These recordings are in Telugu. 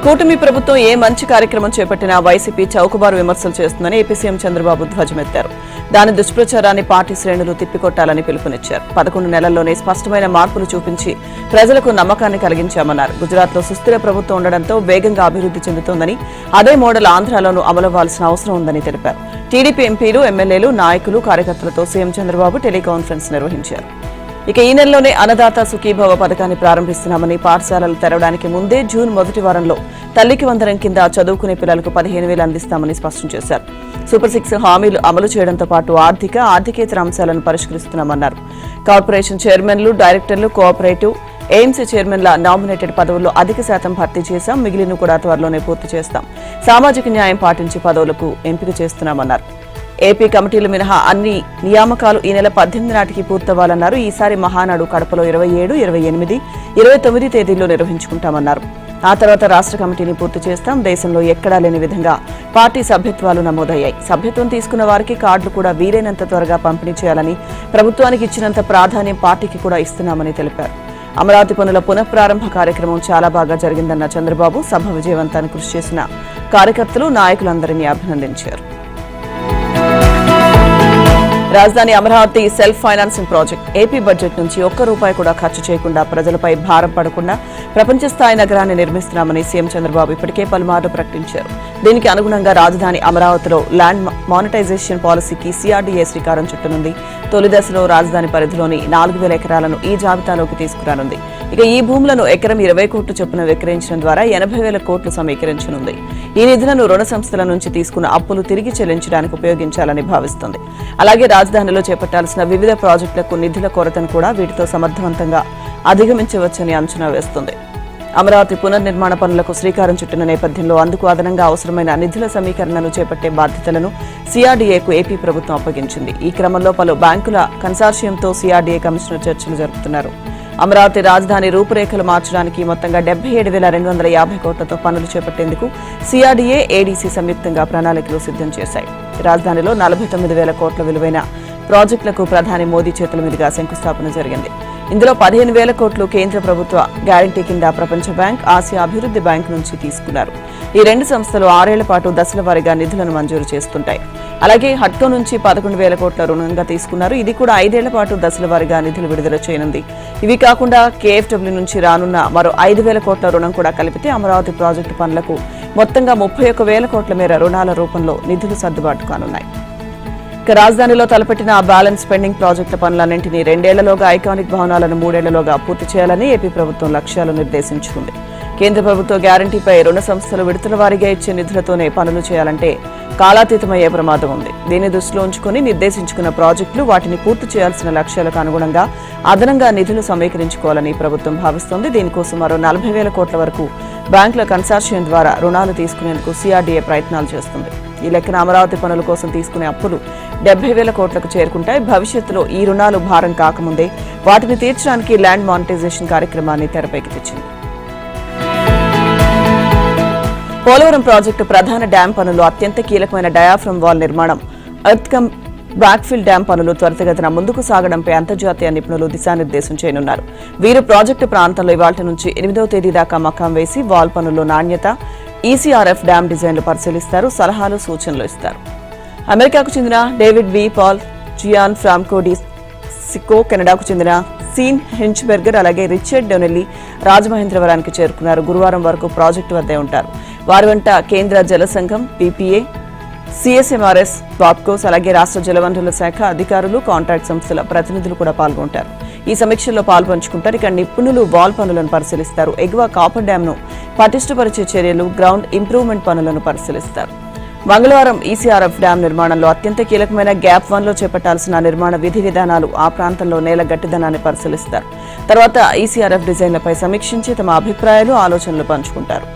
కూటమి ప్రభుత్వం ఏ మంచి కార్యక్రమం చేపట్టినా వైసీపీ చౌకబారు విమర్శలు చేస్తుందని ఏపీ సీఎం చంద్రబాబు ధ్వజమెత్తారు. దాని దుష్ప్రచారాన్ని పార్టీ శ్రేణులు తిప్పికొట్టాలని పిలుపునిచ్చారు. 11 నెలల్లోనే స్పష్టమైన మార్పులు చూపించి ప్రజలకు నమ్మకాన్ని కలిగించామన్నారు. గుజరాత్లో సుస్థిర ప్రభుత్వం ఉండడంతో వేగంగా అభివృద్ధి చెందుతోందని, అదే మోడల్ ఆంధ్రాలోనూ అమలవ్వాల్సిన అవసరం ఉందని తెలిపారు. టీడీపీ ఎంపీలు, ఎమ్మెల్యేలు, నాయకులు, కార్యకర్తలతో సీఎం చంద్రబాబు టెలికాన్ఫరెన్స్ నిర్వహించారు. ఈ నెలలోనే అన్నదాత సుఖీభవ పథకాన్ని ప్రారంభిస్తున్నామని, పాఠశాలలు తెరవడానికి ముందే జూన్ మొదటి వారంలో తల్లికి వందనం కింద చదువుకునే పిల్లలకు 15,000 అందిస్తామని స్పష్టం చేశారు. సూపర్ 6 హామీలు అమలు చేయడంతో పాటు ఆర్థికేతర అంశాలను పరిష్కరిస్తున్నామన్నారు. కార్పొరేషన్ చైర్మన్లు, డైరెక్టర్లు, కోఆపరేటివ్, ఎయిమ్స్ చైర్మన్ల నామినేటెడ్ పదవుల్లో అధిక శాతం భర్తీ చేశాం. మిగిలిన కూడా త్వరలోనే పూర్తి చేస్తాం. సామాజిక న్యాయం పాటించి పదవులకు ఎంపిక చేస్తున్నామన్నారు. ఏపీ కమిటీలు మినహా అన్ని నియామకాలు ఈ నెల 18 నాటికి పూర్తవ్వాలన్నారు. ఈసారి మహానాడు కడపలో 27, 28, 29 తేదీల్లో నిర్వహించుకుంటామన్నారు. ఆ తర్వాత రాష్ట్ర కమిటీని పూర్తి చేస్తాం. దేశంలో ఎక్కడా లేని విధంగా పార్టీ సభ్యత్వాలు నమోదయ్యాయి. సభ్యత్వం తీసుకున్న వారికి కార్డులు కూడా వీలైనంత త్వరగా పంపిణీ చేయాలని, ప్రభుత్వానికి ఇచ్చినంత ప్రాధాన్యం పార్టీకి కూడా ఇస్తున్నామని తెలిపారు. అమరావతి పనుల పునఃప్రారంభ కార్యక్రమం చాలా బాగా జరిగిందన్న చంద్రబాబు సభ విజయవంతానికి కృషి చేసిన కార్యకర్తలు, నాయకులందరినీ అభినందించారు. రాజధాని Amaravati self financing project AP budget నుంచి ఒక్క రూపాయి కూడా ఖర్చు చేయకుండా, ప్రజలపై భారం పడకుండా ప్రపంచ స్థాయి నగరాన్ని నిర్మిస్తున్నామని సీఎం చంద్రబాబు ఇప్పటికే పలుమార్లు ప్రకటించారు. దీనికి అనుగుణంగా రాజధాని అమరావతిలో ల్యాండ్ మానిటైజేషన్ పాలసీకి సిఆర్డీఏ శ్రీకారం చుట్టనుంది. తొలి దశలో రాజధాని పరిధిలోని 4,000 ఎకరాలను ఈ జాబితాలోకి తీసుకురానుంది. ఈ భూములను ఎకరం 20 కోట్లు చొప్పున విక్రయించడం ద్వారా 80,000 కోట్లు సమీకరించనుంది. ఈ నిధులను రుణ సంస్థల నుంచి తీసుకున్న అప్పులు తిరిగి చెల్లించడానికి ఉపయోగించాలని భావిస్తోంది. అలాగే రాజధానిలో చేపట్టాల్సిన వివిధ ప్రాజెక్టులకు నిధుల కొరతను కూడా వీటితో సమర్థవంతంగా అధిగమించవచ్చని అంచనా వేస్తోంది. అమరావతి పునర్నిర్మాణ పనులకు శ్రీకారం చుట్టిన నేపథ్యంలో అందుకు అదనంగా అవసరమైన నిధుల సమీకరణను చేపట్టే బాధ్యతలను సిఆర్డీఏకు ఏపీ ప్రభుత్వం అప్పగించింది. ఈ క్రమంలో పలు బ్యాంకుల కన్సార్షియంతో సిఆర్డీఏ కమిషనర్ చర్చలు జరుపుతున్నారు. అమరావతి రాజధాని రూపురేఖలు మార్చడానికి మొత్తంగా 77,250 కోట్లతో పనులు చేపట్టేందుకు సిఆర్డీఏ, ఏడీసీ సంయుక్తంగా ప్రణాళికలు సిద్ధం చేశాయి. రాజధానిలో 49,000 కోట్ల విలువైన ప్రాజెక్టులకు ప్రధాని మోదీ చేతుల మీదుగా శంకుస్థాపన జరిగింది. ఇందులో 15,000 కోట్లు కేంద్ర ప్రభుత్వ గ్యారంటీ కింద ప్రపంచ బ్యాంక్, ఆసియా అభివృద్ధి బ్యాంక్ నుంచి తీసుకున్నారు. ఈ రెండు సంస్థలు 6 ఏళ్ల పాటు దశల వారీగా నిధులను మంజూరు చేస్తుంటాయి. అలాగే హట్కో నుంచి 11,000 కోట్ల రుణంగా తీసుకున్నారు. ఇది కూడా 5 ఏళ్ల పాటు దశల వారీగా నిధులు విడుదల చేయనుంది. ఇవి కాకుండా కేఎఫ్డబ్ల్యూ నుంచి రానున్న మరో 5,000 కోట్ల రుణం కూడా కలిపితే అమరావతి ప్రాజెక్టు పనులకు మొత్తంగా 31,000 కోట్ల మేర రుణాల రూపంలో నిధులు సర్దుబాటు కానున్నాయి. రాజధానిలో తలపెట్టిన బ్యాలెన్స్ పెండింగ్ ప్రాజెక్టుల పనులన్నింటినీ 2 ఏళ్లలోగా, ఐకానిక్ భవనాలను 3 ఏళ్లలోగా పూర్తి చేయాలని ఏపీ ప్రభుత్వం లక్ష్యాలు నిర్దేశించుకుంది. కేంద్ర ప్రభుత్వ గ్యారంటీపై రుణ సంస్థలు విడతల వారీగా ఇచ్చే నిధులతోనే పనులు చేయాలంటే కాలాతీతమయ్యే ప్రమాదం ఉంది. దీన్ని దృష్టిలో ఉంచుకుని నిర్దేశించుకున్న ప్రాజెక్టులు, వాటిని పూర్తి చేయాల్సిన లక్ష్యాలకు అనుగుణంగా అదనంగా నిధులు సమీకరించుకోవాలని ప్రభుత్వం భావిస్తోంది. దీనికోసం మరో 40,000 కోట్ల వరకు బ్యాంకుల కన్సార్షియం ద్వారా రుణాలు తీసుకునేందుకు సిఆర్డీఏ ప్రయత్నాలు చేస్తుంది. ఈ లెక్కన అమరావతి పనుల కోసం తీసుకునే అప్పులు 70,000 కోట్లకు చేరుకుంటాయి. భవిష్యత్తులో ఈ రుణాలు భారం కాకముందే వాటిని తీర్చడానికి ల్యాండ్ మానిటైజేషన్ కార్యక్రమాన్ని తెరపైకి తెచ్చింది. పోలవరం ప్రాజెక్టు ప్రధాన డ్యాం పనులు, అత్యంత కీలకమైన డయాఫ్రమ్ వాల్ నిర్మాణం, ఎర్త్కమ్ బ్యాక్ఫిల్ డ్యాం పనులు త్వరితగతిన ముందుకు సాగడంపై అంతర్జాతీయ నిపుణులు దిశానిర్దేశం చేయనున్నారు. వీరు ప్రాజెక్టు ప్రాంతంలో ఇవాళ్టి నుంచి 8వ తేదీ దాకా మకాం వేసి వాల్ పనుల్లో నాణ్యత, ఈసీఆర్ఎఫ్ డ్యాం డిజైన్లు పరిశీలిస్తారు, సలహాలు, సూచనలు ఇస్తారు. అమెరికాకు చెందిన David V Paul, Gian Franco De Sico, కెనడాకు చెందిన సీన్ హెంచ్బెర్గర్, అలాగే రిచర్డ్ డొనెల్లీ రాజమహేంద్రవరానికి చేరుకున్నారు. గురువారం వరకు ప్రాజెక్టు వద్దే ఉంటారు. వారి వెంట కేంద్ర జల సంఘం, పీపీఏ, సిఎస్ఎంఆర్ఎస్, బాప్కోస్, అలాగే రాష్ట్ర జలవనరుల శాఖ అధికారులు, కాంట్రాక్ట్ సంస్థల ప్రతినిధులు కూడా పాల్గొంటారు. ఈ సమీక్షల్లో పాల్పంచుకుంటారు. నిపుణులు వాల్ పనులను పరిశీలిస్తారు. ఎగువ కాపర్ డ్యాంను పటిష్టపరిచే చర్యలు, గ్రౌండ్ ఇంప్రూవ్మెంట్ పనులను పరిశీలిస్తారు. మంగళవారం ఈసీఆర్ఎఫ్ డ్యాం నిర్మాణంలో అత్యంత కీలకమైన గ్యాప్ 1లో చేపట్టాల్సిన నిర్మాణ విధి విధానాలు, ఆ ప్రాంతంలో నేల గట్టిదనాన్ని పరిశీలిస్తారు. తర్వాత ఈసీఆర్ఎఫ్ డిజైన్లపై సమీక్షించి తమ అభిప్రాయాలు, ఆలోచనలు పంచుకుంటారు.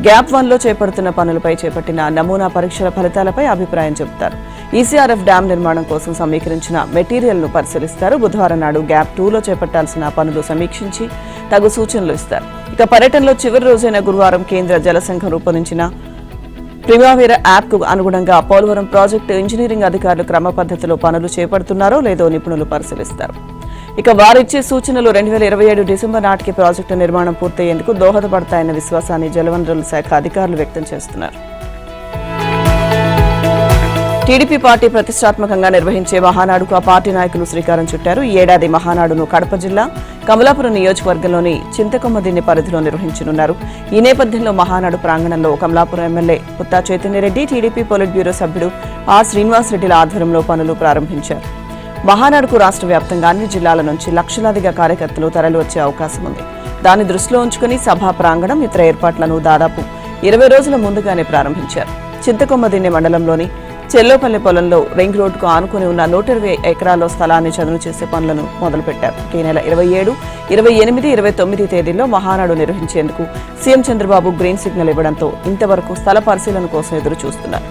గ్యాప్ 1లో చేపడుతున్న పనులపై చేపట్టిన నమూనా పరీక్షల ఫలితాలపై అభిప్రాయం చెబుతారు. ఈసీఆర్ఎఫ్ డ్యాం నిర్మాణం కోసం సమీకరించిన మెటీరియల్ను పరిశీలిస్తారు. బుధవారం నాడు గ్యాప్ 2లో చేపట్టాల్సిన పనులు సమీక్షించి తగు సూచనలు ఇస్తారు. పర్యటనలో చివరి రోజైన గురువారం కేంద్ర జల సంఘం రూపొందించిన ప్రిమావేరా యాప్కు అనుగుణంగా పోలవరం ప్రాజెక్టు ఇంజనీరింగ్ అధికారులు క్రమ పద్ధతిలో పనులు చేపడుతున్నారో లేదో నిపుణులు పరిశీలిస్తారు. ఇక వారిచ్చే సూచనలు 2027 డిసెంబర్ నాటికి ప్రాజెక్టు నిర్మాణం పూర్తయ్యేందుకు దోహదపడతాయన్న విశ్వాసాన్ని జలవనరుల శాఖ అధికారులు వ్యక్తం చేస్తున్నారు. టీడీపీ పార్టీ ప్రతిష్టాత్మకంగా నిర్వహించే మహానాడుకు ఆ పార్టీ నాయకులు శ్రీకారం చుట్టారు. ఈ ఏడాది మహానాడును కడప జిల్లా కమలాపురం నియోజకవర్గంలోని చింతకొమ్మదిన్నె పరిధిలో నిర్వహించనున్నారు. ఈ నేపథ్యంలో మహానాడు ప్రాంగణంలో Kamalapuram MLA Putta Chaitanya Reddy, TDP polit bureau సభ్యుడు ఆర్ శ్రీనివాసరెడ్డిల ఆధ్వర్యంలో పనులు ప్రారంభించారు. మహానాడుకు రాష్ట్ర వ్యాప్తంగా అన్ని జిల్లాల నుంచి లక్షలాదిగా కార్యకర్తలు తరలివచ్చే అవకాశం ఉంది. దాన్ని దృష్టిలో ఉంచుకుని సభా ప్రాంగణం, ఇతర ఏర్పాట్లను దాదాపు 20 రోజుల ముందుగానే ప్రారంభించారు. చింతకొమ్మదిన్నె మండలంలోని చెల్లోపల్లి పొలంలో రింగ్ రోడ్డుకు ఆనుకుని ఉన్న 120 ఎకరాల్లో స్థలాన్ని చదును చేసే పనులను మొదలుపెట్టారు. ఈ నెల 27, 28, 29 తేదీల్లో మహానాడు నిర్వహించేందుకు సీఎం చంద్రబాబు గ్రీన్ సిగ్నల్ ఇవ్వడంతో ఇంతవరకు స్థల పరిశీలన కోసం ఎదురు చూస్తున్నారు.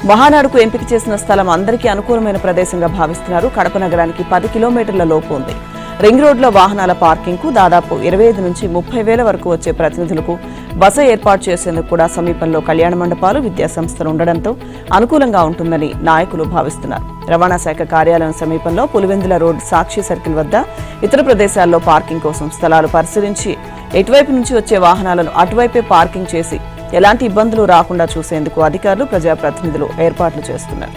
మహానాడుకు ఎంపిక చేసిన స్థలం అందరికీ అనుకూలమైన ప్రదేశంగా భావిస్తున్నారు. కడప నగరానికి 10 కిలోమీటర్ల లోపు ఉంది. రింగ్ రోడ్లో వాహనాల పార్కింగ్ కు దాదాపు 25 నుంచి 30 వేల వరకు వచ్చే ప్రతినిధులకు బస ఏర్పాటు చేసేందుకు కూడా సమీపంలో కళ్యాణ మండపాలు, విద్యా సంస్థలు ఉండడంతో అనుకూలంగా ఉంటుందని నాయకులు భావిస్తున్నారు. రవాణా శాఖ కార్యాలయం సమీపంలో పులివెందుల రోడ్, సాక్షి సర్కిల్ వద్ద ఇతర ప్రదేశాల్లో పార్కింగ్ కోసం స్థలాలు పరిశీలించి ఎటువైపు నుంచి వచ్చే వాహనాలను అటువైపే పార్కింగ్ చేసి ఎలాంటి ఇబ్బందులు రాకుండా చూసేందుకు అధికారులు, ప్రజాప్రతినిధులు ఏర్పాట్లు చేస్తున్నారు.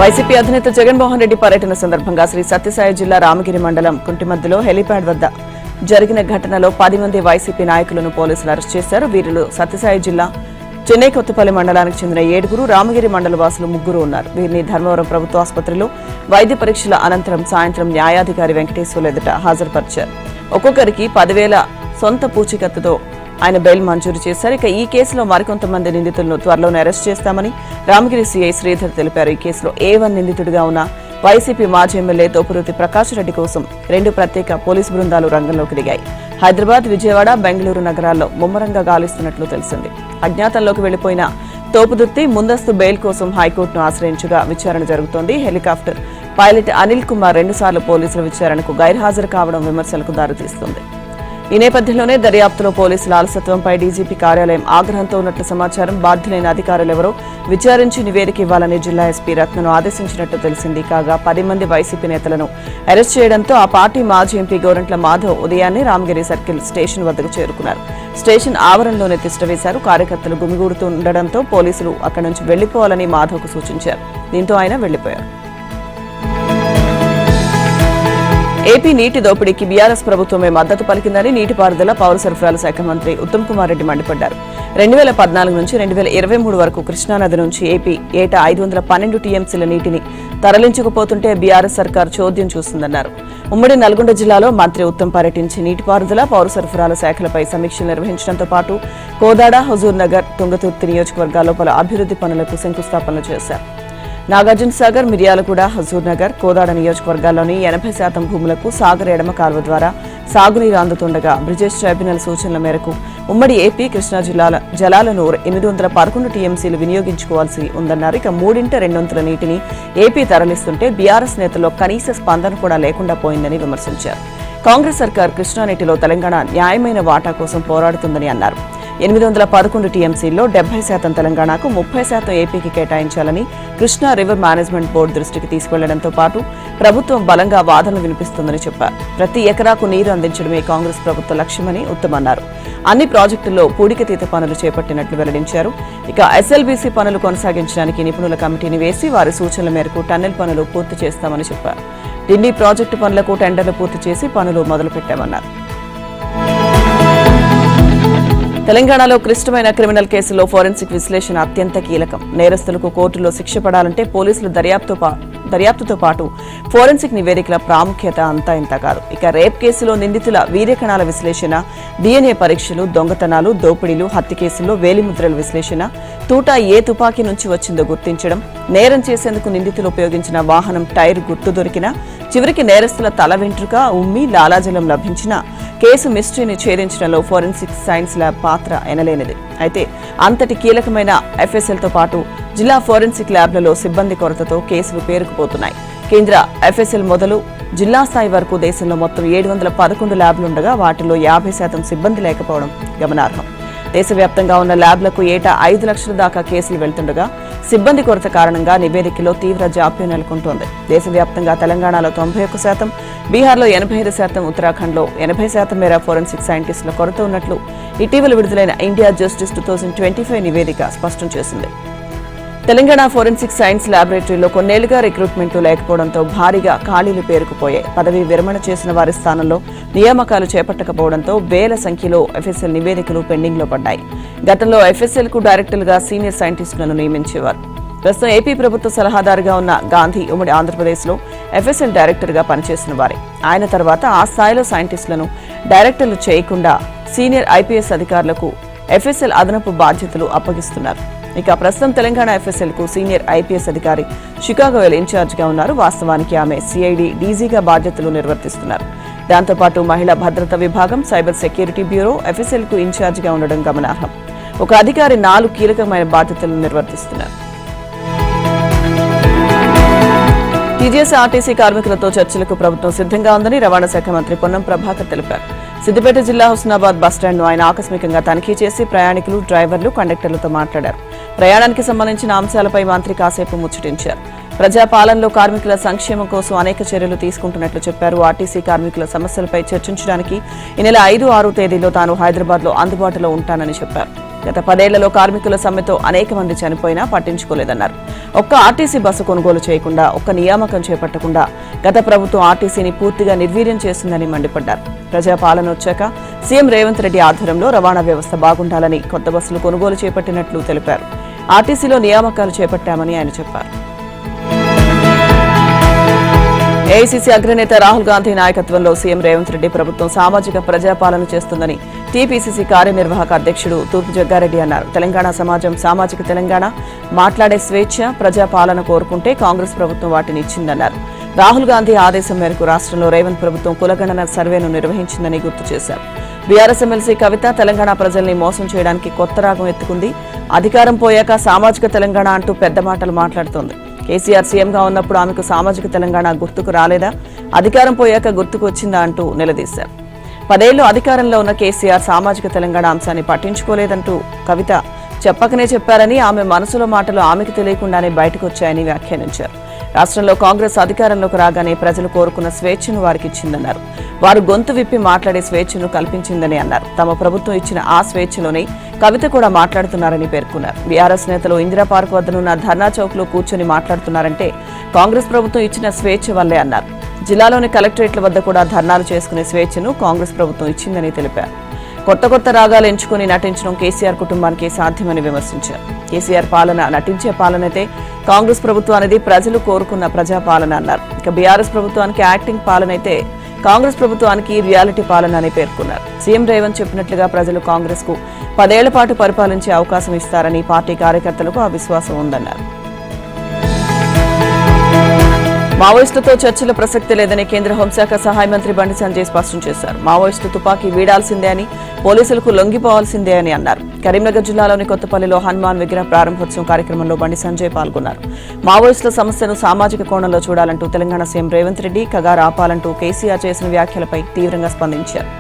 వైసీపీ అధినేత జగన్మోహన్ రెడ్డి పర్యటన సందర్భంగా శ్రీ సత్యసాయి జిల్లా రామగిరి మండలం కుంటిమద్దులో హెలీప్యాడ్ వద్ద జరిగిన ఘటనలో 10 మంది వైసీపీ నాయకులను పోలీసులు అరెస్ట్ చేశారు. వీరిలో సత్యసాయి జిల్లా చెన్నై కొత్తపల్లి మండలానికి చెందిన 7, రామగిరి మండల వాసులు 3 ఉన్నారు. వీరిని ధర్మవరం ప్రభుత్వ ఆసుపత్రిలో వైద్య పరీక్షల అనంతరం సాయంత్రం న్యాయాధికారి వెంకటేశ్వర్లు ఎదుట హాజరుపరిచారు. ఒక్కొక్కరికి 10,000 సొంత పూచీకత్తుతో ఆయన బెయిల్ మంజూరు చేశారు. ఇక ఈ కేసులో మరికొంతమంది నిందితులను త్వరలోనే అరెస్ట్ చేస్తామని రామగిరి సీఐ శ్రీధర్ తెలిపారు. ఈ కేసులో A1 నిందితుడిగా ఉన్న వైసీపీ మాజీ ఎమ్మెల్యే తోపురుతి ప్రకాష్ రెడ్డి కోసం 2 ప్రత్యేక పోలీసు బృందాలు రంగంలోకి దిగాయి. హైదరాబాద్, విజయవాడ, బెంగళూరు నగరాల్లో ముమ్మరంగా గాలిస్తున్నట్లు తెలిసింది. అజ్ఞాతంలోకి వెళ్లిపోయిన తోపుదుర్తి ముందస్తు బెయిల్ కోసం హైకోర్టును ఆశ్రయించగా విచారణ జరుగుతోంది. హెలికాప్టర్ పైలట్ అనిల్ కుమార్ 2 సార్లు పోలీసుల విచారణకు గైర్హాజరు కావడం విమర్శలకు దారితీస్తుంది. ఈ నేపథ్యంలోనే దర్యాప్తులో పోలీసుల అలసత్వంపై డీజీపీ కార్యాలయం ఆగ్రహంతో ఉన్నట్లు సమాచారం. బాధ్యులైన అధికారులెవరో విచారించి నివేదిక ఇవ్వాలని జిల్లా ఎస్పీ రత్నను ఆదేశించినట్టు తెలిసింది. కాగా 10 మంది వైసీపీ నేతలను అరెస్ట్ చేయడంతో ఆ పార్టీ మాజీ ఎంపీ గోరంట్ల మాధవ్ ఉదయాన్నే రామగిరి సర్కిల్ స్టేషన్ వద్దకు చేరుకున్నారు. స్టేషన్ ఆవరణలోనే తిష్టవేశారు. కార్యకర్తలు గుమిగూడుతుండడంతో పోలీసులు అక్కడి నుంచి వెళ్లిపోవాలని మాధవ్కు సూచించారు. దీంతో ఆయన వెళ్లిపోయారు. ఏపీ నీటి దోపిడీకి బీఆర్ఎస్ ప్రభుత్వమే మద్దతు పలికిందని నీటిపారుదల, పౌర సరఫరాల శాఖ మంత్రి ఉత్తమ్ కుమార్ రెడ్డి మండిపడ్డారు. 2014 నుంచి 2023 వరకు కృష్ణానది నుంచి ఏపీ ఏటా 512 టీఎంసీల నీటిని తరలించకపోతుంటే బీఆర్ఎస్ సర్కార్ చోద్యం చూస్తుందన్నారు. ఉమ్మడి నల్గొండ జిల్లాలో మంత్రి ఉత్తమ్ పర్యటించి నీటిపారుదల, పౌర సరఫరాల శాఖలపై సమీక్షలు నిర్వహించడంతో పాటు కోదాడ, హుజూర్ నగర్, తుంగతుర్తి నియోజకవర్గాల్లో పలు అభివృద్ధి పనులకు శంకుస్థాపనలు చేశారు. నాగార్జున సాగర్, మిర్యాలగూడ, హుజూర్ నగర్, కోదాడ నియోజకవర్గాల్లోని 80% భూములకు సాగర్ ఎడమ కాల్వ ద్వారా సాగునీరు అందుతుండగా బ్రిజేష్ ట్రైబ్యునల్ సూచనల మేరకు ఉమ్మడి ఏపీ, కృష్ణా జిల్లాల జలాలను 811 టీఎంసీలు వినియోగించుకోవాల్సి ఉందన్నారు. ఇక 3/2 నీటిని ఏపీ తరలిస్తుంటే బీఆర్ఎస్ నేతల్లో కనీస స్పందన కూడా లేకుండా పోయిందని విమర్శించారు. కాంగ్రెస్ సర్కార్ కృష్ణా నీటిలో తెలంగాణ న్యాయమైన వాటా కోసం పోరాడుతుందని అన్నారు. 811 టీఎంసీల్లో 70% తెలంగాణకు, 30% ఏపీకి కేటాయించాలని కృష్ణా రివర్ మేనేజ్మెంట్ బోర్డు దృష్టికి తీసుకెళ్లడంతో పాటు ప్రభుత్వం బలంగా వాదనలు వినిపిస్తుందని చెప్పారు. ప్రతి ఎకరాకు నీరు అందించడమే కాంగ్రెస్ ప్రభుత్వ లక్ష్యమని ఉత్తమ్ అన్నారు. అన్ని ప్రాజెక్టుల్లో పూడికతీత పనులు చేపట్టినట్లు వెల్లడించారు. ఇక ఎస్ఎల్బీసీ పనులు కొనసాగించడానికి నిపుణుల కమిటీని వేసి వారి సూచనల మేరకు టన్నెల్ పనులు పూర్తి చేస్తామని చెప్పారు. ఢిల్లీ ప్రాజెక్టు పనులకు టెండర్లు పూర్తి చేసి పనులు మొదలుపెట్టామన్నారు. తెలంగాణలో క్లిష్టమైన క్రిమినల్ కేసుల్లో ఫోరెన్సిక్ విశ్లేషణ అత్యంత కీలకం. నేరస్తులకు కోర్టులో శిక్ష పడాలంటే పోలీసుల దర్యాప్తుతో పాటు ఫోరెన్సిక్ నివేదికల ప్రాముఖ్యత అంతా ఇంత కాదు. ఇక రేప్ కేసులో నిందితుల వీర్యకణాల విశ్లేషణ, DNA పరీక్షలు, దొంగతనాలు, దోపిడీలు, హత్య కేసుల్లో వేలిముద్రల విశ్లేషణ, తూటా ఏ తుపాకీ నుంచి వచ్చిందో గుర్తించడం, నేరం చేసేందుకు నిందితులు ఉపయోగించిన వాహనం టైర్ గుర్తు దొరికినా, చివరికి నేరస్తుల తల వెంట్రుక, ఉమ్మి, లాలాజలం లభించినా కేసు మిస్టరీని ఛేదించడంలో ఫోరెన్సిక్ సైన్స్ ల్యాబ్ పాత్ర ఎనలేనిది. అయితే అంతటి కీలకమైన FSLతో పాటు జిల్లా ఫోరెన్సిక్ ల్యాబ్లలో సిబ్బంది కొరతతో కేసులు పేరుకుపోతున్నాయి. కేంద్ర FSL మొదలు జిల్లా స్థాయి వరకు దేశంలో మొత్తం 711 ల్యాబ్లుండగా వాటిలో 50% సిబ్బంది లేకపోవడం గమనార్హం. దేశవ్యాప్తంగా ఉన్న ల్యాబ్లకు ఏటా 5 లక్షల దాకా కేసులు వెళ్తుండగా సిబ్బంది కొరత కారణంగా నివేదికలో తీవ్ర జాప్యం నెలకొంటోంది. దేశవ్యాప్తంగా తెలంగాణలో 91%, బీహార్లో 85%, ఉత్తరాఖండ్లో 80% మేర ఫోరెన్సిక్ సైంటిస్టుల కొరత ఉన్నట్లు ఇటీవల విడుదలైన ఇండియా జస్టిస్ 2025 నివేదిక స్పష్టం చేసింది. తెలంగాణ ఫోరెన్సిక్ సైన్స్ ల్యాబొరేటరీలో కొన్నేళ్లుగా రిక్రూట్మెంట్లు లేకపోవడంతో భారీగా ఖాళీలు పేరుకుపోయాయి. పదవీ విరమణ చేసిన వారి స్థానంలో నియామకాలు చేపట్టకపోవడంతో వేల సంఖ్యలో ఎఫ్ఎస్ఎల్ నివేదికలు పెండింగ్లో పడ్డాయి. గతంలో ఎఫ్ఎస్ఎల్కు డైరెక్టర్లుగా సీనియర్ సైంటిస్టులను నియమించేవారు. ప్రస్తుతం ఏపీ ప్రభుత్వ సలహాదారుగా ఉన్న గాంధీ ఉమ్మడి ఆంధ్రప్రదేశ్లో ఎఫ్ఎస్ఎల్ డైరెక్టర్గా పనిచేసిన వారే. ఆయన తర్వాత ఆ స్థాయిలో సైంటిస్టులను డైరెక్టర్లు చేయకుండా సీనియర్ ఐపీఎస్ అధికారులకు ఎఫ్ఎస్ఎల్ అదనపు బాధ్యతలు అప్పగిస్తున్నారు. ఇక ప్రస్తుతం తెలంగాణ ఎఫ్ఎస్ఎల్కు సీనియర్ ఐపీఎస్ అధికారి షికాగోయల్ ఇన్ఛార్జిగా ఉన్నారు. వాస్తవానికి ఆమె సిఐడి డీజీగా బాధ్యతలు నిర్వర్తిస్తున్నారు. దాంతోపాటు మహిళా భద్రతా విభాగం, సైబర్ సెక్యూరిటీ బ్యూరో ఎఫ్ఎస్ఎల్కు ఇన్ఛార్జిగా ఉండడం గమనార్హం. ఒక అధికారి 4 కీలకమైన బాధ్యతలను నిర్వర్తిస్తున్నారు. టీజీఎస్ ఆర్టీసీ కార్మికులతో చర్చలకు ప్రభుత్వం సిద్ధంగా ఉందని రవాణా శాఖ మంత్రి పొన్నం ప్రభాకర్ తెలిపారు. సిద్దిపేట జిల్లా హుస్నాబాద్ బస్టాండ్ను ఆయన ఆకస్మికంగా తనిఖీ చేసి ప్రయాణికులు, డ్రైవర్లు, కండక్టర్లతో మాట్లాడారు. ప్రయాణానికి సంబంధించిన అంశాలపై మంత్రి కాసేపు ముచ్చటించారు. ప్రజాపాలనలో కార్మికుల సంక్షేమం కోసం అనేక చర్యలు తీసుకుంటున్నట్లు చెప్పారు. ఆర్టీసీ కార్మికుల సమస్యలపై చర్చించడానికి ఈ నెల 5, 6 తేదీలో తాను హైదరాబాద్లో అందుబాటులో ఉంటానని చెప్పారు. గత 10 ఏళ్లలో కార్మికుల సమ్మెతో అనేక మంది చనిపోయినా పట్టించుకోలేదన్నారు. ఒక్క ఆర్టీసీ బస్సు కొనుగోలు చేయకుండా, ఒక్క నియామకం చేపట్టకుండా గత ప్రభుత్వం ఆర్టీసీని పూర్తిగా నిర్వీర్యం చేసిందని మండిపడ్డారు. ప్రజాపాలన వచ్చాక సీఎం రేవంత్ రెడ్డి ఆధ్వర్యంలో రవాణా వ్యవస్థ బాగుండాలని కొత్త బస్సులు కొనుగోలు చేపట్టినట్లు తెలిపారు. ఆర్టీసీలో నియామకాలు చేపట్టామని ఆయన చెప్పారు. ఏఐసీసీ అగ్రనేత రాహుల్ గాంధీ నాయకత్వంలో సీఎం రేవంత్ రెడ్డి ప్రభుత్వం సామాజిక ప్రజాపాలన చేస్తుందని టీపీసీసీ కార్యనిర్వాహక అధ్యక్షుడు తూర్పు జగ్గారెడ్డి అన్నారు. తెలంగాణ సమాజం సామాజిక తెలంగాణ, మాట్లాడే స్వేచ్ఛ, ప్రజాపాలన కోరుకుంటే కాంగ్రెస్ ప్రభుత్వం వాటిని ఇచ్చిందన్నారు. రాహుల్ గాంధీ ఆదేశం మేరకు రాష్ట్రంలో రేవంత్ ప్రభుత్వం కులగణన సర్వేను నిర్వహించిందని గుర్తు చేశారు. బీఆర్ఎస్ ఎమ్మెల్సీ కవిత తెలంగాణ ప్రజల్ని మోసం చేయడానికి కొత్త రాగం ఎత్తుకుంది. అధికారం పోయాక సామాజిక తెలంగాణ అంటూ పెద్ద మాటలు మాట్లాడుతోంది. కేసీఆర్ సీఎంగా ఉన్నప్పుడు ఆమెకు సామాజిక తెలంగాణ గుర్తుకు రాలేదా? అధికారం పోయాక గుర్తుకు వచ్చిందా అంటూ నిలదీశారు. 10 ఏళ్లు అధికారంలో ఉన్న కేసీఆర్ సామాజిక తెలంగాణ అంశాన్ని పట్టించుకోలేదంటూ కవిత చెప్పకనే చెప్పారని, ఆమె మనసులో మాటలు ఆమెకు తెలియకుండానే బయటకు వచ్చాయని వ్యాఖ్యానించారు. రాష్ట్రంలో కాంగ్రెస్ అధికారంలోకి రాగానే ప్రజలు కోరుకున్న స్వేచ్ఛను వారికి ఇచ్చిందన్నారు. వారు గొంతు విప్పి మాట్లాడే స్వేచ్ఛను కల్పించిందని అన్నారు. తమ ప్రభుత్వం ఇచ్చిన ఆ స్వేచ్ఛలోనే కవిత కూడా మాట్లాడుతున్నారని పేర్కొన్నారు. బీఆర్ఎస్ నేతలు ఇందిరా పార్క్ వద్దనున్న ధర్నా చౌక్ లో కూర్చొని మాట్లాడుతున్నారంటే కాంగ్రెస్ ప్రభుత్వం ఇచ్చిన స్వేచ్ఛ వల్లే అన్నారు. జిల్లాలోని కలెక్టరేట్ల వద్ద కూడా ధర్నాలు చేసుకునే స్వేచ్ఛను కాంగ్రెస్ ప్రభుత్వం ఇచ్చిందని తెలిపారు. కొత్త రాగాలు ఎంచుకుని నటించడం కేసీఆర్ కుటుంబానికి సాధ్యమని విమర్శించారు. కేసీఆర్ పాలన నటించే పాలనైతే కాంగ్రెస్ ప్రభుత్వానికి ప్రజలు కోరుకున్న ప్రజాపాలన అన్నారు. ఇక బీఆర్ఎస్ ప్రభుత్వానికి యాక్టింగ్ పాలనైతే కాంగ్రెస్ ప్రభుత్వానికి రియాలిటీ పాలన అని పేర్కొన్నారు. సీఎం రేవంత్ చెప్పినట్లుగా ప్రజలు కాంగ్రెస్ కు 10 ఏళ్ల పాటు పరిపాలించే అవకాశం ఇస్తారని పార్టీ కార్యకర్తలకు ఆ విశ్వాసం ఉందన్నారు. మావోయిస్టులతో చర్చల ప్రసక్తి లేదని కేంద్ర హోంశాఖ సహాయ మంత్రి బండి సంజయ్ స్పష్టం చేశారు. మావోయిస్టులు తుపాకీ వీడాల్సిందే అని, పోలీసులకు లొంగిపోవాల్సిందే అని అన్నారు. కరీంనగర్ జిల్లాలోని కొత్తపల్లిలో హనుమాన్ విగ్రహ ప్రారంభోత్సవం కార్యక్రమంలో బండి సంజయ్ పాల్గొన్నారు. మావోయిస్టుల సమస్యను సామాజిక కోణంలో చూడాలంటూ తెలంగాణ సీఎం రేవంత్ రెడ్డి కగారు ఆపాలంటూ కేసీఆర్ చేసిన వ్యాఖ్యలపై తీవ్రంగా స్పందించారు.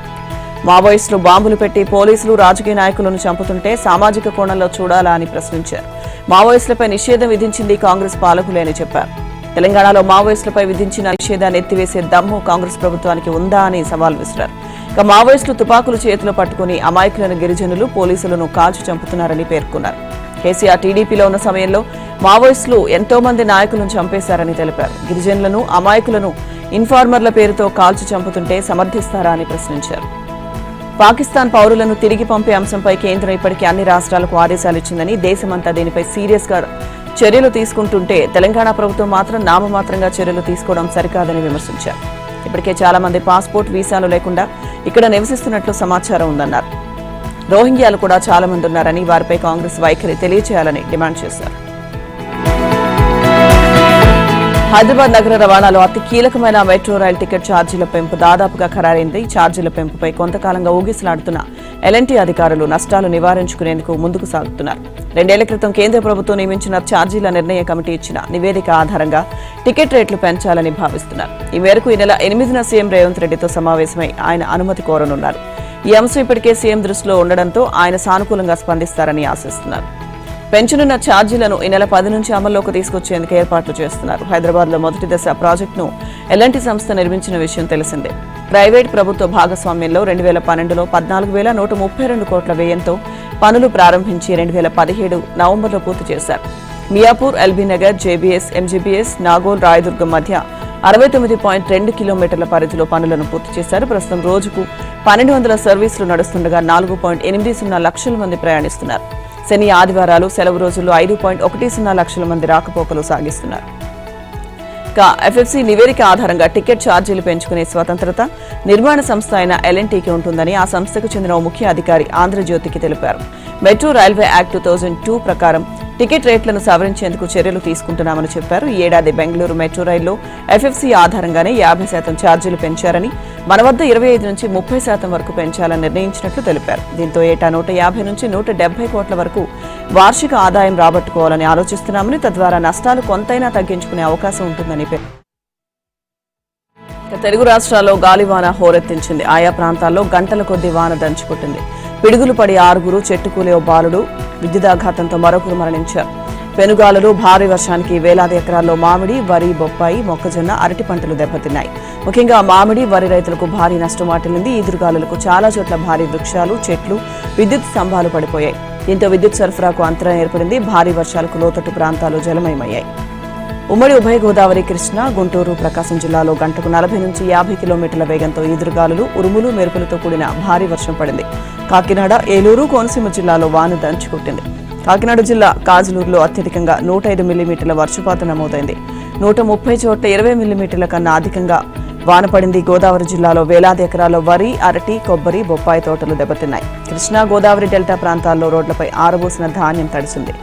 మావోయిస్టులు బాంబులు పెట్టి పోలీసులు, రాజకీయ నాయకులను చంపుతుంటే సామాజిక కోణంలో చూడాలా అని ప్రశ్నించారు. మావోయిస్టులపై నిషేధం విధించింది కాంగ్రెస్ పాలకులే అని చెప్పారు. తెలంగాణలో మావోయిస్టులపై విధించిన నిషేధాన్ని ఎత్తివేసే దమ్ము కాంగ్రెస్ ప్రభుత్వానికి ఉందా అని సవాల్ విసిరారు. ఇక మావోయిస్టులు తుపాకులు చేతిలో పట్టుకుని అమాయకులను గిరిజనులు, పోలీసులను కాల్చి చంపుతున్నారని పేర్కొన్నారు. కేసీఆర్ టీడీపీలో ఉన్న సమయంలో మావోయిస్టులు ఎంతో మంది నాయకులను చంపేశారని తెలిపారు. గిరిజనులను, అమాయకులను ఇన్ఫార్మర్ల పేరుతో కాల్చి చంపుతుంటే సమర్థిస్తారా అని ప్రశ్నించారు. పాకిస్తాన్ పౌరులను తిరిగి పంపే అంశంపై కేంద్రం ఇప్పటికే అన్ని రాష్ట్రాలకు ఆదేశాలు ఇచ్చిందని, దేశమంతా దీనిపై సీరియస్ గా చర్యలు తీసుకుంటుంటే తెలంగాణ ప్రభుత్వం మాత్రం నామమాత్రంగా చర్యలు తీసుకోవడం సరికాదని విమర్శించారు. ఇప్పటికే చాలా మంది పాస్పోర్ట్, వీసాలు లేకుండా ఇక్కడ నివసిస్తున్నట్లు సమాచారం ఉందన్నారు. రోహింగ్యాలు కూడా చాలా మంది ఉన్నారని, వారిపై కాంగ్రెస్ వైఖరి తెలియజేయాలని డిమాండ్ చేశారు. హైదరాబాద్ నగర రవాణాలో అతి కీలకమైన మెట్రో రైల్ టికెట్ ఛార్జీల పెంపు దాదాపుగా ఖరారైంది. ఛార్జీల పెంపుపై కొంతకాలంగా ఊగిసలాడుతున్న ఎల్ఎన్టీ అధికారులు నష్టాలు నివారించుకునేందుకు ముందుకు సాగుతున్నారు. 2 ఏళ్ల క్రితం కేంద్ర ప్రభుత్వం నియమించిన ఛార్జీల నిర్ణయ కమిటీ ఇచ్చిన నివేదిక ఆధారంగా టికెట్ రేట్లు పెంచాలని భావిస్తున్నారు. ఈ మేరకు ఈ నెల 8న సీఎం రేవంత్ రెడ్డితో సమావేశమై ఆయన అనుమతి కోరనున్నారు. ఈ అంశం ఇప్పటికే సీఎం దృష్టిలో ఉండడంతో ఆయన సానుకూలంగా స్పందిస్తారని ఆశిస్తున్నారు. పెంచనున్న ఛార్జీలను ఈ నెల 10 నుంచి అమల్లోకి తీసుకొచ్చేందుకు ఏర్పాట్లు చేస్తున్నారు. హైదరాబాద్ లో మొదటి దశ ప్రాజెక్టును ఎల్ఎన్టీ సంస్థ నిర్మించిన విషయం తెలిసిందే. ప్రైవేట్ ప్రభుత్వ భాగస్వామ్యంలో 2012లో 14,132 కోట్ల వ్యయంతో పనులు ప్రారంభించి 2017 నవంబర్లో పూర్తి చేశారు. మియాపూర్, ఎల్బీనగర్, జేబీఎస్, ఎంజీబీఎస్, నాగోల్, రాయదుర్గం మధ్య 69.2 కిలోమీటర్ల పరిధిలో పనులను పూర్తి చేశారు. ప్రస్తుతం రోజుకు 1200 సర్వీసులు నడుస్తుండగా 4.80 లక్షల మంది ప్రయాణిస్తున్నారు. శని, ఆదివారాలు, సెలవు రోజుల్లో 5.10 లక్షల మంది రాకపోకలు సాగిస్తున్నారు. ఎఫ్ఎఫ్సీ నివేదిక ఆధారంగా టికెట్ ఛార్జీలు పెంచుకునే స్వతంత్రత నిర్మాణ సంస్థ అయిన ఎల్ఎన్టీకి ఉంటుందని ఆ సంస్థకు చెందిన ఓ ముఖ్య అధికారి ఆంధ్రజ్యోతికి తెలిపారు. మెట్రో రైల్వే యాక్ట్ 2002 ప్రకారం టికెట్ రేట్లను సవరించేందుకు చర్యలు తీసుకుంటున్నామని చెప్పారు. ఈ ఏడాది బెంగళూరు మెట్రో రైల్లో ఎఫ్ఎఫ్సీ ఆధారంగానే 50% ఛార్జీలు పెంచారని, మన వద్ద 25 నుంచి 30% వరకు పెంచాలని నిర్ణయించినట్లు తెలిపారు. దీంతో ఏటా 150 నుంచి 170 కోట్ల వరకు వార్షిక ఆదాయం రాబట్టుకోవాలని ఆలోచిస్తున్నామని, తద్వారా నష్టాలు కొంతైనా తగ్గించుకునే అవకాశం ఉంటుందని పేర్కొన్నారు. తెలుగు రాష్ట్రాల్లో గాలివాన హోరెత్తించింది. ఆయా ప్రాంతాల్లో గంటల కొద్దీ వాన దంచుకొట్టింది. పిడుగులు పడి 6, చెట్టుకూలే ఓ బాలుడు, విద్యుదాఘాతంతో మరొకరు మరణించారు. పెనుగాలులు, భారీ వర్షానికి వేలాది ఎకరాల్లో మామిడి, వరి, బొప్పాయి, మొక్కజొన్న, అరటి పంటలు దెబ్బతిన్నాయి. ముఖ్యంగా మామిడి, వరి రైతులకు భారీ నష్టం వాటిల్లింది. ఈదురుగాలులకు చాలా చోట్ల భారీ వృక్షాలు, చెట్లు, విద్యుత్ స్తంభాలు పడిపోయాయి. దీంతో విద్యుత్ సరఫరాకు అంతరాయం ఏర్పడింది. భారీ వర్షాలకు లోతట్టు ప్రాంతాలు జలమయమయ్యాయి. ఉమ్మడి ఉభయ గోదావరి, కృష్ణా, గుంటూరు, ప్రకాశం జిల్లాలో గంటకు 40 నుంచి 50 కిలోమీటర్ల వేగంతో ఈదురుగాలులు, ఉరుములు, మెరుపులతో కూడిన భారీ వర్షం పడింది. కాకినాడ, ఏలూరు, కోనసీమ జిల్లాలో వాన దంచుకొట్టింది. కాకినాడ జిల్లా కాజులూరులో అత్యధికంగా 105 మిల్లీమీటర్ల వర్షపాతం నమోదైంది. 130 చోట్ల 20 మిల్లీమీటర్ల కన్నా అధికంగా వాన పడింది. గోదావరి జిల్లాలో వేలాది ఎకరాల్లో వరి, అరటి, కొబ్బరి, బొప్పాయి తోటలు దెబ్బతిన్నాయి. కృష్ణా, గోదావరి డెల్టా ప్రాంతాల్లో రోడ్లపై ఆరబోసిన ధాన్యం తడిసింది.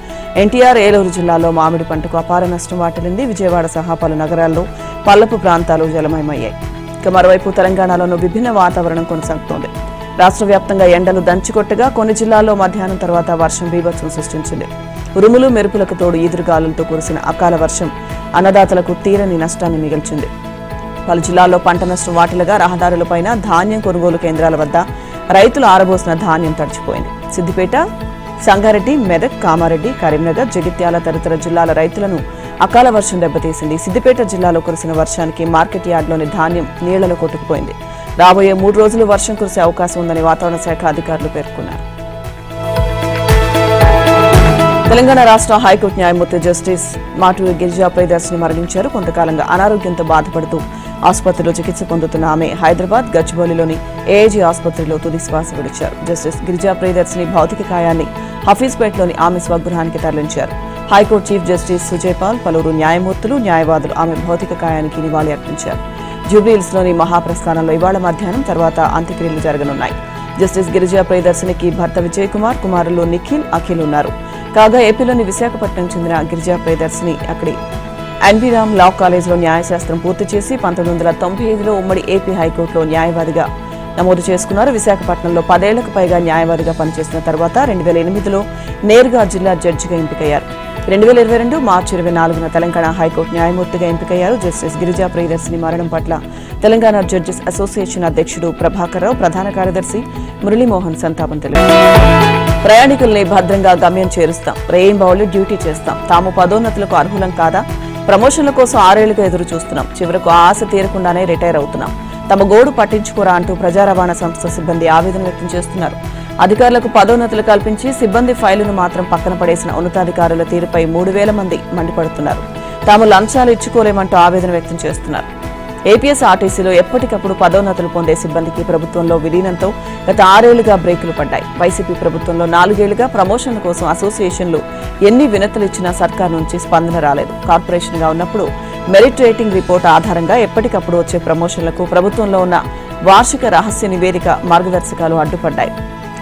ఎన్టీఆర్, ఏలూరు జిల్లాలో మామిడి పంటకు అపార నష్టం వాటిల్లింది. విజయవాడ సహా పలు నగరాల్లో పల్లపు ప్రాంతాలు జలమయమయ్యాయి. ఇక మరోవైపు తెలంగాణలోనూ విభిన్న వాతావరణం కొనసాగుతోంది. రాష్ట్ర వ్యాప్తంగా ఎండలు దంచుకొట్టగా కొన్ని జిల్లాల్లో మధ్యాహ్నం తర్వాత వర్షం బీభత్సం సృష్టించింది. ఉరుములు, మెరుపులకు తోడు ఈదురుగాలులతో కురిసిన అకాల వర్షం అన్నదాతలకు తీరని నష్టాన్ని మిగిల్చింది. పలు జిల్లాల్లో పంట నష్టం వాటిల్లగా రహదారులపైన, ధాన్యం కొనుగోలు కేంద్రాల వద్ద రైతులు ఆరబోసిన ధాన్యం తడిచిపోయింది. సిద్దిపేట, సంగారెడ్డి, మెదక్, కామారెడ్డి, కరీంనగర్, జగిత్యాల తదితర జిల్లాల రైతులను అకాల వర్షం దెబ్బతీసింది. సిద్దిపేట జిల్లాలో కురిసిన వర్షానికి మార్కెట్ యార్డ్లోని ధాన్యం నీళ్లలో కొట్టుకుపోయింది. రాబోయే 3 రోజులు వర్షం కురిసే అవకాశం ఉందని వాతావరణ శాఖ అధికారులు పేర్కొన్నారు. తెలంగాణ రాష్ట్ర హైకోర్టు న్యాయమూర్తి జస్టిస్ మాటూరి గిరిజా ప్రియదర్శిని మరణించారు. కొంతకాలంగా అనారోగ్యంతో బాధపడుతూ ఆసుపత్రిలో చికిత్స పొందుతున్న ఆమె హైదరాబాద్ గచ్చిబౌలిలోని ఏఐజీ ఆసుపత్రిలో తుది శ్వాస విడిచారు. జస్టిస్ గిరిజా ప్రియదర్శిని భౌతిక కాయాన్ని హఫీజ్పేట్లోని ఆమె స్వగృహానికి తరలించారు. High court chief justice Sujoy Paul, పలువురు న్యాయమూర్తులు, న్యాయవాదులు ఆమె భౌతిక కాయానికి నివాళి అర్పించారు. జూబ్లీహిల్స్లోని మహాప్రస్థానంలో ఇవాళ మధ్యాహ్నం తర్వాత అంత్యక్రియలు జరగనున్నాయి. జస్టిస్ గిరిజా ప్రియదర్శినికి భర్త విజయ్ కుమార్, కుమారులు నిఖిల్, అఖిల్ ఉన్నారు. కాగా ఏపీలోని విశాఖపట్నం చెందిన గిరిజా ప్రియదర్శిని అక్కడి ఎన్బీరామ్ లా కాలేజ్లో న్యాయశాస్త్రం పూర్తి చేసి 1995లో ఉమ్మడి ఏపీ హైకోర్టులో న్యాయవాదిగా నమోదు చేసుకున్నారు. విశాఖపట్నంలో 10 ఏళ్లకు పైగా న్యాయవాదిగా పనిచేసిన తర్వాత 2008లో నేరుగా జిల్లా జడ్జిగా ఎంపికయ్యారు. 2022 మార్చి 24న తెలంగాణ హైకోర్టు న్యాయమూర్తిగా ఎంపికయ్యారు. జస్టిస్ గిరిజా ప్రియదర్శిని మరణం పట్ల తెలంగాణ జడ్జెస్ అసోసియేషన్ అధ్యక్షుడు ప్రభాకర్ రావు, ప్రధాన కార్యదర్శి మురళీమోహన్ సంతాపం తెలిపారు. ప్రయాణికుల్ని భద్రంగా గమ్యం చేరుస్తాం, రేయింబౌలి డ్యూటీ చేస్తాం, తాము పదోన్నతులకు అర్హులం కాదా, ప్రమోషన్ల కోసం 6 ఏళ్లుగా ఎదురు చూస్తున్నాం, చివరకు ఆశ తీరకుండానే రిటైర్ అవుతున్నాం, తమ గోడు పట్టించుకోరా అంటూ ప్రజా రవాణా సంస్థ సిబ్బంది ఆవేదన వ్యక్తం చేస్తున్నారు. అధికారులకు పదోన్నతులు కల్పించి సిబ్బంది ఫైలును మాత్రం పక్కన పడేసిన ఉన్నతాధికారుల తీరుపై 3000 మంది మండిపడుతున్నారు. తాము లంచాలు ఇచ్చుకోలేమంటూ ఆవేదన వ్యక్తం చేస్తున్నారు. ఏపీఎస్ ఆర్టీసీలో ఎప్పటికప్పుడు పదోన్నతులు పొందే సిబ్బందికి ప్రభుత్వంలో విలీనంతో గత 6 ఏళ్లుగా బ్రేకులు పడ్డాయి. వైసీపీ ప్రభుత్వంలో 4 ఏళ్లుగా ప్రమోషన్ల కోసం అసోసియేషన్లు ఎన్ని వినతులు ఇచ్చినా సర్కార్ నుంచి స్పందన రాలేదు. కార్పొరేషన్గా ఉన్నప్పుడు మెరిట్ రేటింగ్ రిపోర్ట్ ఆధారంగా ఎప్పటికప్పుడు వచ్చే ప్రమోషన్లకు ప్రభుత్వంలో ఉన్న వార్షిక రహస్య నివేదిక మార్గదర్శకాలు అడ్డుపడ్డాయి.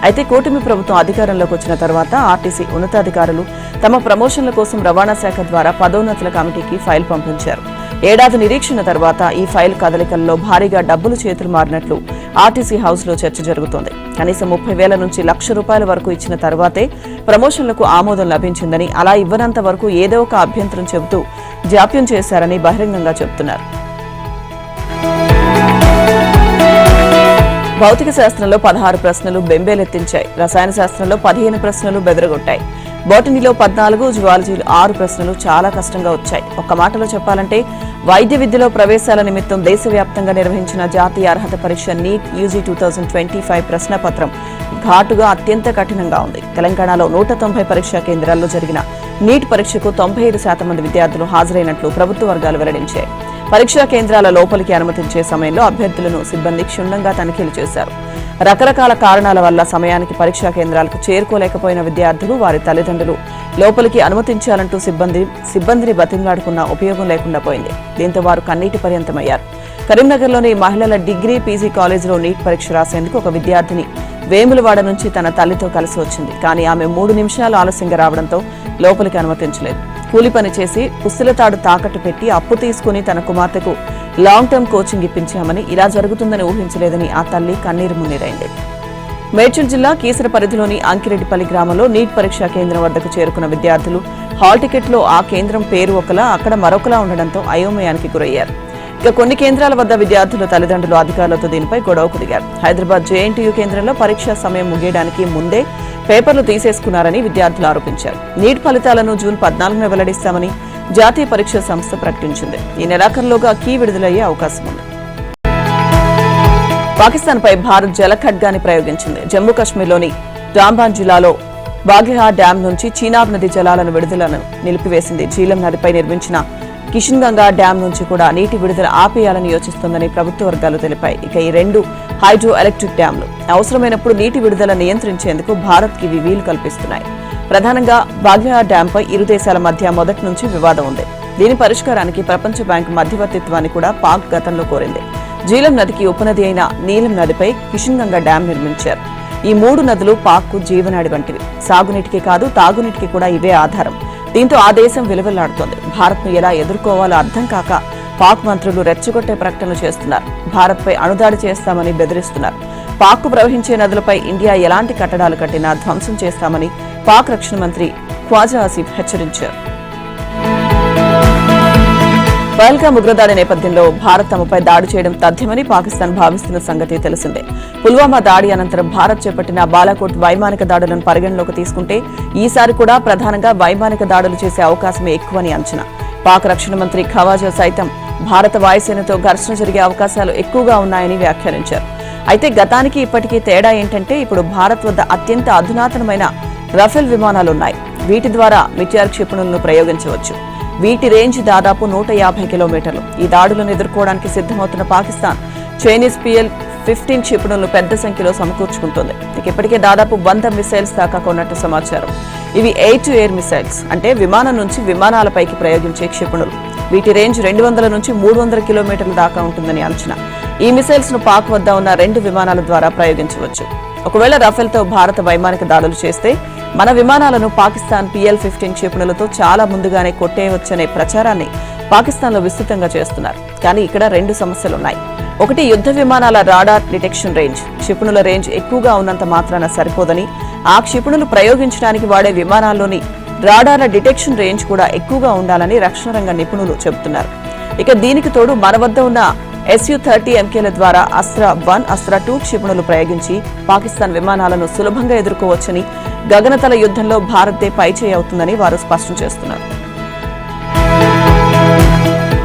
అయితే కూటమి ప్రభుత్వం అధికారంలోకి వచ్చిన తర్వాత ఆర్టీసీ ఉన్నతాధికారులు తమ ప్రమోషన్ల కోసం రవాణా శాఖ ద్వారా పదోన్నతుల కమిటీకి ఫైల్ పంపించారు. ఏడాది నిరీక్షణ తర్వాత ఈ ఫైల్ కదలికల్లో భారీగా డబ్బులు చేతులు మారినట్లు ఆర్టీసీ హౌస్ లో చర్చ జరుగుతోంది. కనీసం 30,000 నుంచి ₹1,00,000 వరకు ఇచ్చిన తర్వాతే ప్రమోషన్లకు ఆమోదం లభించిందని, అలా ఇవ్వనంత వరకు ఏదో ఒక అభ్యంతరం చెబుతూ జాప్యం చేశారని బహిరంగంగా చెబుతున్నారు. భౌతిక శాస్త్రంలో 16 ప్రశ్నలు బెంబేలెత్తించాయి. రసాయన శాస్త్రంలో 15 ప్రశ్నలు బెదరగొట్టాయి. బోటనీలో 14, జువాలజీలో 6 ప్రశ్నలు చాలా కష్టంగా వచ్చాయి. ఒక్క మాటలో చెప్పాలంటే వైద్య విద్యలో ప్రవేశాల నిమిత్తం దేశవ్యాప్తంగా నిర్వహించిన జాతీయ అర్హత పరీక్ష నీట్ యూజీ 2025 ప్రశ్నపత్రం ఘాటుగా అత్యంత కఠినంగా ఉంది. తెలంగాణలో 190 పరీక్షా కేంద్రాల్లో జరిగిన నీట్ పరీక్షకు 95% మంది విద్యార్థులు హాజరైనట్లు ప్రభుత్వ వర్గాలు వెల్లడించాయి. పరీక్షా కేంద్రాల లోపలికి అనుమతించే సమయంలో అభ్యర్థులను సిబ్బంది క్షుణ్ణంగా తనిఖీలు చేశారు. రకరకాల కారణాల వల్ల సమయానికి పరీక్షా కేంద్రాలకు చేరుకోలేకపోయిన విద్యార్థులు, వారి తల్లిదండ్రులు లోపలికి అనుమతించాలంటూ సిబ్బందిని బతిమలాడుకున్నా ఉపయోగం లేకుండా పోయింది. దీంతో వారు కన్నీటి పర్యంతమయ్యారు. కరీంనగర్లోని మహిళల డిగ్రీ, పీజీ కాలేజీలో నీట్ పరీక్ష రాసేందుకు ఒక విద్యార్థిని వేములవాడ నుంచి తన తల్లితో కలిసి వచ్చింది. కానీ ఆమె 3 నిమిషాలు ఆలస్యంగా రావడంతో లోపలికి అనుమతించలేదు. కూలి పని చేసి పుస్తలతాడు తాకట్టు పెట్టి అప్పు తీసుకుని తన కుమార్తెకు లాంగ్ టర్మ్ కోచింగ్ ఇప్పించామని, ఇలా జరుగుతుందని ఊహించలేదని ఆ తల్లి కన్నీరు మున్నీరైంది. మేడ్చల్ జిల్లా కీసర పరిధిలోని అంకిరెడ్డిపల్లి గ్రామంలో నీట్ పరీక్షా కేంద్రం వద్దకు చేరుకున్న విద్యార్థులు హాల్ టికెట్లో ఆ కేంద్రం పేరు ఒకలా, అక్కడ మరొకలా ఉండడంతో అయోమయానికి గురయ్యారు. ఇక కొన్ని కేంద్రాల వద్ద విద్యార్థుల తల్లిదండ్రులు అధికారులతో దీనిపై గొడవకు దిగారు. హైదరాబాద్ జేఎన్టీయూ కేంద్రంలో పరీక్షా సమయం ముగియడానికి ముందే పేపర్లు తీసేసుకున్నారని విద్యార్థులు ఆరోపించారు. నీట్ ఫలితాలను జూన్ 14న వెల్లడిస్తామని జాతీయ పరీక్షా సంస్థ ప్రకటించింది. ఈ నెలాఖరులోగా కీ విడుదలయ్యే అవకాశం ఉంది. పాకిస్తాన్పై భారత్ జల ఖడ్గాని ప్రయోగించింది. జమ్మూ కశ్మీర్లోని రాంబాన్ జిల్లాలో బాగ్లిహార్ డ్యాం నుంచి చీనాబ్ నది జలాలను విడుదలను నిలిపివేసింది. జీలం నదిపై నిర్మించిన కిషన్గంగా డ్యాం నుంచి కూడా నీటి విడుదల ఆపేయాలని యోచిస్తోందని ప్రభుత్వ వర్గాలు తెలిపాయి. ఇక ఈ 2 హైడ్రో ఎలక్ట్రిక్ డ్యాంలు అవసరమైనప్పుడు నీటి విడుదల నియంత్రించేందుకు భారత్కి ఇవి వీలు కల్పిస్తున్నాయి. ప్రధానంగా బాగ్లిహార్ డ్యాంపై ఇరు దేశాల మధ్య మొదటి నుంచి వివాదం ఉంది. దీని పరిష్కారానికి ప్రపంచ బ్యాంకు మధ్యవర్తిత్వాన్ని కూడా పాక్ గతంలో కోరింది. జీలం నదికి ఉపనది అయిన నీలం నదిపై కిషన్గంగా డ్యాం నిర్మించారు. ఈ 3 నదులు పాక్కు జీవనాడి వంటివి. సాగునీటికి కాదు, తాగునీటికి కూడా ఇవే ఆధారం. దీంతో ఆ దేశం విలువెల్లాడుతోంది. భారత్ను ఎలా ఎదుర్కోవాలో అర్థం కాక పాక్ మంత్రులు రెచ్చగొట్టే ప్రకటనలు చేస్తున్నారు. భారత్పై అణుదాడి చేస్తామని బెదిరిస్తున్నారు. పాక్కు ప్రవహించే నదులపై ఇండియా ఎలాంటి కట్టడాలు కట్టినా ధ్వంసం చేస్తామని పాక్ రక్షణ మంత్రి ఖ్వాజా ఆసిఫ్ హెచ్చరించారు. పహల్గామ్ ఉగ్రదాడి నేపథ్యంలో భారత్ తమపై దాడి చేయడం తథ్యమని పాకిస్తాన్ భావిస్తున్న సంగతి తెలిసిందే. పుల్వామా దాడి అనంతరం భారత్ చేపట్టిన బాలాకోట్ వైమానిక దాడులను పరిగణలోకి తీసుకుంటే ఈసారి కూడా ప్రధానంగా వైమానిక దాడులు చేసే అవకాశమే ఎక్కువని అంచనా. పాక్ రక్షణ మంత్రి ఖవాజా సైతం భారత వాయుసేనతో ఘర్షణ జరిగే అవకాశాలు ఎక్కువగా ఉన్నాయని వ్యాఖ్యానించారు. అయితే గతానికి ఇప్పటికీ తేడా ఏంటంటే ఇప్పుడు భారత్ వద్ద అత్యంత అధునాతనమైన రఫేల్ విమానాలున్నాయి. వీటి ద్వారా మిట్యార్ క్షిపణులను ప్రయోగించవచ్చు. వీటి రేంజ్ దాదాపు 150 కిలోమీటర్లు. ఈ దాడులను ఎదుర్కోవడానికి సిద్ధమవుతున్న పాకిస్తాన్ చైనీస్ PL-15 క్షిపణులను పెద్ద సంఖ్యలో సమకూర్చుకుంటోంది. ఇప్పటికే దాదాపు 100 మిసైల్స్ దాకా కొన్నట్టు సమాచారం. ఇవి ఎయిర్ టు ఎయిర్ మిసైల్స్, అంటే విమానం నుంచి విమానాలపైకి ప్రయోగించే క్షిపణులు. వీటి రేంజ్ 200 నుంచి 300 కిలోమీటర్ల దాకా ఉంటుందని అంచనా. ఈ మిసైల్స్ ను పాక్ వద్ద ఉన్న 2 విమానాల ద్వారా ప్రయోగించవచ్చు. ఒకవేళ రఫేల్తో భారత వైమానిక దాడులు చేస్తే మన విమానాలను పాకిస్తాన్ PL-15 క్షిపణులతో చాలా ముందుగానే కొట్టేయవచ్చనే ప్రచారాన్ని పాకిస్తాన్లో విస్తృతంగా చేస్తున్నారు. కానీ ఇక్కడ 2 సమస్యలున్నాయి. ఒకటి, యుద్ధ విమానాల రాడార్ డిటెక్షన్ రేంజ్. క్షిపణుల రేంజ్ ఎక్కువగా ఉన్నంత మాత్రాన సరిపోదని, ఆ క్షిపణులు ప్రయోగించడానికి వాడే విమానాల్లోని రాడార్ల డిటెక్షన్ రేంజ్ కూడా ఎక్కువగా ఉండాలని రక్షణ రంగ నిపుణులు చెబుతున్నారు. ఇక దీనికి తోడు మన వద్ద ఉన్న Su-30 MKల ద్వారా అస్త్ర-1, అస్త్ర-2 క్షిపణులు ప్రయోగించి పాకిస్తాన్ విమానాలను సులభంగా ఎదుర్కోవచ్చని, గగనతల యుద్ధంలో భారత్దే పైచేయి అవుతుందని వారు స్పష్టం చేస్తున్నారు.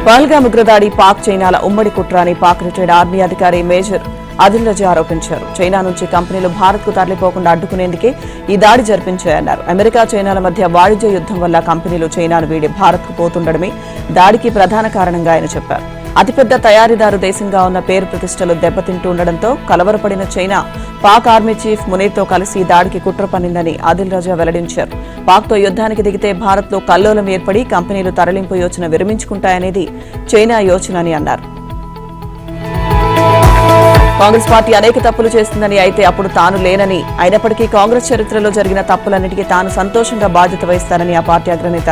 పహల్గామ్ ఉగ్రదాడి పాక్ చైనాల ఉమ్మడి కుట్ర అని పాక్ రిటైర్డ్ ఆర్మీ అధికారి మేజర్ ఆదిల్ రజా ఆరోపించారు. చైనా నుంచి కంపెనీలు భారత్కు తరలిపోకుండా అడ్డుకునేందుకే ఈ దాడి జరిపించాయన్నారు. అమెరికా చైనాల మధ్య వాణిజ్య యుద్ధం వల్ల కంపెనీలు చైనాను వీడి భారత్కు పోతుండడమే దాడికి ప్రధాన కారణంగా ఆయన చెప్పారు. అతిపెద్ద తయారీదారు దేశంగా ఉన్న పేరు ప్రతిష్టలు దెబ్బతింటూ ఉండడంతో కలవరపడిన చైనా పాక్ ఆర్మీ చీఫ్ మునీర్తో కలిసి దాడికి కుట్ర పన్నిందని ఆదిల్ రజా వెల్లడించారు. పాక్తో యుద్ధానికి దిగితే భారత్లో కల్లోలం ఏర్పడి కంపెనీలు తరలింపు యోచన విరమించుకుంటాయనేది చైనా యోచన అని అన్నారు. కాంగ్రెస్ పార్టీ అనేక తప్పులు చేస్తుందని, అయితే అప్పుడు తాను లేనని, అయినప్పటికీ కాంగ్రెస్ చరిత్రలో జరిగిన తప్పులన్నిటికీ తాను సంతోషంగా బాధ్యత వహిస్తానని ఆ పార్టీ అగ్రనేత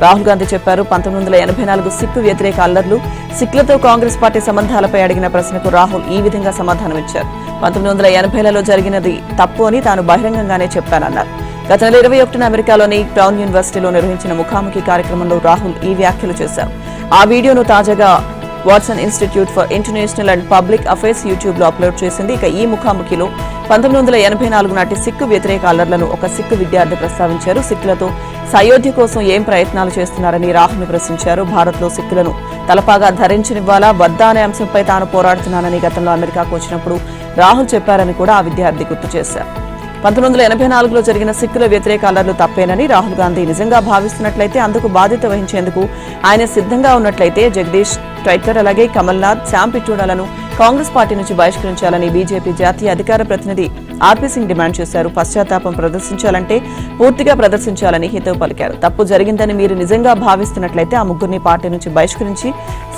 రాహుల్ గాంధీ చెప్పారు. 1984 సిక్కు వ్యతిరేక అల్లర్లు, సిక్లతో కాంగ్రెస్ పార్టీ సంబంధాలపై అడిగిన ప్రశ్నకు రాహుల్ ఈ విధంగా సమాధానమిచ్చారు. 1980లలో జరిగినది తప్పు అని తాను బహిరంగంగానే చెప్పానన్నారు. గత నెల 21న అమెరికాలోని బ్రౌన్ యూనివర్సిటీలో నిర్వహించిన ముఖాముఖి కార్యక్రమంలో రాహుల్ ఈ వ్యాఖ్యలు చేశారు. ఆ వీడియోను తాజాగా Watson institute for international and public affairs YouTube లో అప్లోడ్ చేసింది. ఇక ఈ ముఖాముఖిలో 1984 నాటి సిక్కు వ్యతిరేక అల్లర్లను ఒక సిక్కు విద్యార్థి ప్రస్తావించారు. సిక్కులతో సయోధ్య కోసం ఏం ప్రయత్నాలు చేస్తున్నారని రాహుల్ ప్రశ్నించారు. భారత్లో సిక్కులను తలపాగా ధరించనివ్వాలా వద్దా అనే అంశంపై తాను పోరాడుతున్నానని గతంలో అమెరికాకు వచ్చినప్పుడు రాహుల్ చెప్పారని కూడా ఆ విద్యార్థి గుర్తు చేశారు. 1984లో జరిగిన సిక్కుల వ్యతిరేక అల్లర్లు తప్పేనని రాహుల్ గాంధీ నిజంగా భావిస్తున్నట్లయితే అందుకు బాధ్యత వహించేందుకు ఆయన సిద్ధంగా ఉన్నట్లయితే జగదీష్ ట్వైటర్ అలాగే కమల్నాథ్, శ్యామ్ పిట్రోడాలను కాంగ్రెస్ పార్టీ నుంచి బహిష్కరించాలని బీజేపీ జాతీయ అధికార ప్రతినిధి ఆర్పీ సింగ్ డిమాండ్ చేశారు. పశ్చాత్తాపం ప్రదర్శించాలంటే పూర్తిగా ప్రదర్శించాలని హితవు పలికారు. తప్పు జరిగిందని మీరు నిజంగా భావిస్తున్నట్లయితే ఆ ముగ్గురిని పార్టీ నుంచి బహిష్కరించి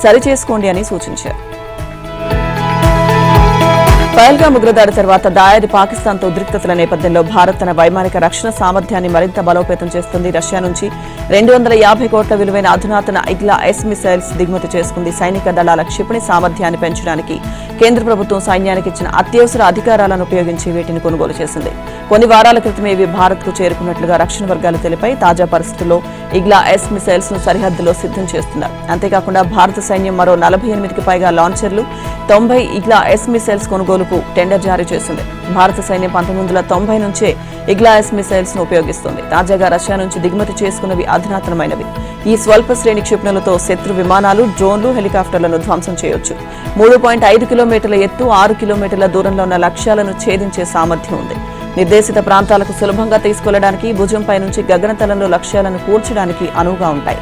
సరిచేసుకోండి అని సూచించారు. పహల్గామ్ ఉగ్రదాడి తర్వాత దాయాది పాకిస్తాన్తో ఉద్రిక్తతల నేపథ్యంలో భారత్ తన వైమానిక రక్షణ సామర్థ్యాన్ని మరింత బలోపేతం చేస్తుంది. రష్యా నుంచి 250 కోట్ల విలువైన అధునాతన IGLA-S మిసైల్స్ దిగుమతి చేసుకుంది. సైనిక దళాల క్షిపణి సామర్థ్యాన్ని పెంచడానికి కేంద్ర ప్రభుత్వం సైన్యానికి ఇచ్చిన అత్యవసర అధికారాలను ఉపయోగించి వీటిని కొనుగోలు చేసింది. కొన్ని వారాల క్రితమే ఇవి భారత్కు చేరుకున్నట్లుగా రక్షణ వర్గాలు తెలిపాయి. తాజా పరిస్థితుల్లో IGLA-S మిసైల్స్ ను సరిహద్దులో సిద్ధం చేస్తున్నారు. అంతేకాకుండా భారత సైన్యం మరో 48కి పైగా లాంచర్లు, 90 IGLA-S మిసైల్స్ కొనుగోలుకు టెండర్ జారీ చేసింది. భారత సైన్యం 1990 నుంచే IGLA-S మిసైల్స్ ను ఉపయోగిస్తుంది. తాజాగా రష్యా నుంచి దిగుమతి చేసుకున్నవి అధునాతనమైనవి. ఈ స్వల్ప శ్రేణి క్షిపణులతో శత్రు విమానాలు, డ్రోన్లు, హెలికాప్టర్లను ధ్వంసం చేయొచ్చు. 3.5 కిలోమీటర్ల ఎత్తు, 6 కిలోమీటర్ల దూరంలో ఉన్న లక్ష్యాలను ఛేదించే సామర్థ్యం ఉంది. నిర్దేశిత ప్రాంతాలకు సులభంగా తీసుకెళ్లడానికి, భుజంపై నుంచి గగనతలంలో లక్ష్యాలను కూల్చడానికి అనువుగా ఉంటాయి.